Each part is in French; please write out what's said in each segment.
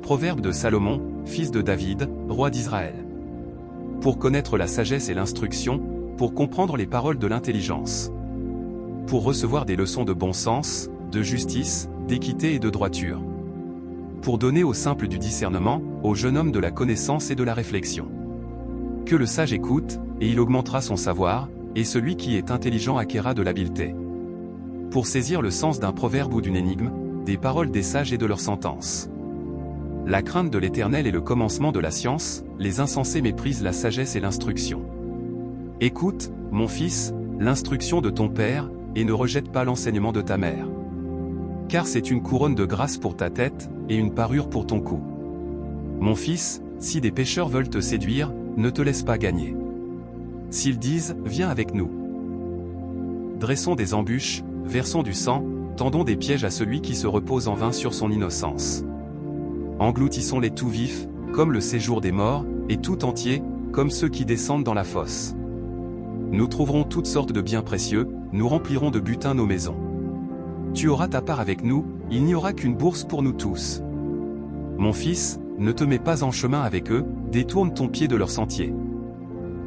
Proverbe de Salomon, fils de David, roi d'Israël. Pour connaître la sagesse et l'instruction, pour comprendre les paroles de l'intelligence. Pour recevoir des leçons de bon sens, de justice, d'équité et de droiture. Pour donner au simple du discernement, au jeune homme de la connaissance et de la réflexion. Que le sage écoute, et il augmentera son savoir, et celui qui est intelligent acquérera de l'habileté. Pour saisir le sens d'un proverbe ou d'une énigme, des paroles des sages et de leurs sentences. La crainte de l'Éternel est le commencement de la science, les insensés méprisent la sagesse et l'instruction. Écoute, mon fils, l'instruction de ton père, et ne rejette pas l'enseignement de ta mère. Car c'est une couronne de grâce pour ta tête, et une parure pour ton cou. Mon fils, si des pécheurs veulent te séduire, ne te laisse pas gagner. S'ils disent, viens avec nous. Dressons des embûches, versons du sang, tendons des pièges à celui qui se repose en vain sur son innocence. Engloutissons-les tout vifs, comme le séjour des morts, et tout entier, comme ceux qui descendent dans la fosse. Nous trouverons toutes sortes de biens précieux, nous remplirons de butin nos maisons. Tu auras ta part avec nous, il n'y aura qu'une bourse pour nous tous. Mon fils, ne te mets pas en chemin avec eux, détourne ton pied de leur sentier.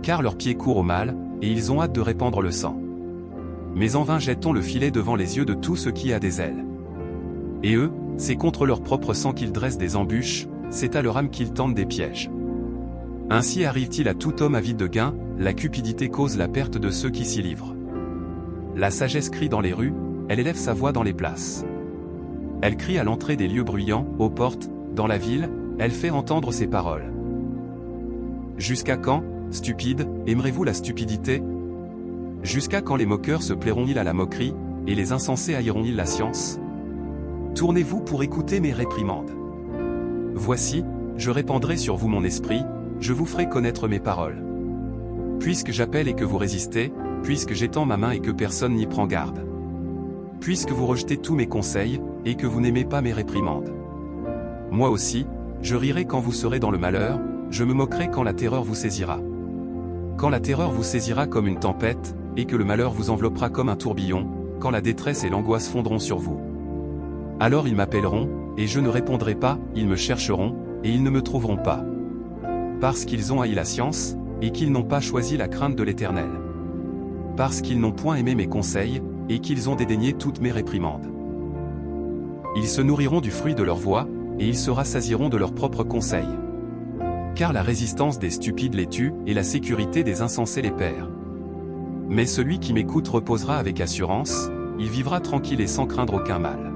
Car leurs pieds courent au mal, et ils ont hâte de répandre le sang. Mais en vain jette-t-on le filet devant les yeux de tout ce qui a des ailes. Et eux, c'est contre leur propre sang qu'ils dressent des embûches, c'est à leur âme qu'ils tendent des pièges. Ainsi arrive-t-il à tout homme avide de gain, la cupidité cause la perte de ceux qui s'y livrent. La sagesse crie dans les rues, elle élève sa voix dans les places. Elle crie à l'entrée des lieux bruyants, aux portes, dans la ville, elle fait entendre ses paroles. Jusqu'à quand, stupides, aimerez-vous la stupidité? Jusqu'à quand les moqueurs se plairont-ils à la moquerie, et les insensés haïront-ils la science? Tournez-vous pour écouter mes réprimandes. Voici, je répandrai sur vous mon esprit, je vous ferai connaître mes paroles. Puisque j'appelle et que vous résistez, puisque j'étends ma main et que personne n'y prend garde. Puisque vous rejetez tous mes conseils, et que vous n'aimez pas mes réprimandes. Moi aussi, je rirai quand vous serez dans le malheur, je me moquerai quand la terreur vous saisira. Quand la terreur vous saisira comme une tempête, et que le malheur vous enveloppera comme un tourbillon, quand la détresse et l'angoisse fondront sur vous. Alors ils m'appelleront, et je ne répondrai pas, ils me chercheront, et ils ne me trouveront pas. Parce qu'ils ont haï la science, et qu'ils n'ont pas choisi la crainte de l'Éternel. Parce qu'ils n'ont point aimé mes conseils, et qu'ils ont dédaigné toutes mes réprimandes. Ils se nourriront du fruit de leur voix, et ils se rassasieront de leurs propres conseils. Car la résistance des stupides les tue, et la sécurité des insensés les perd. Mais celui qui m'écoute reposera avec assurance, il vivra tranquille et sans craindre aucun mal.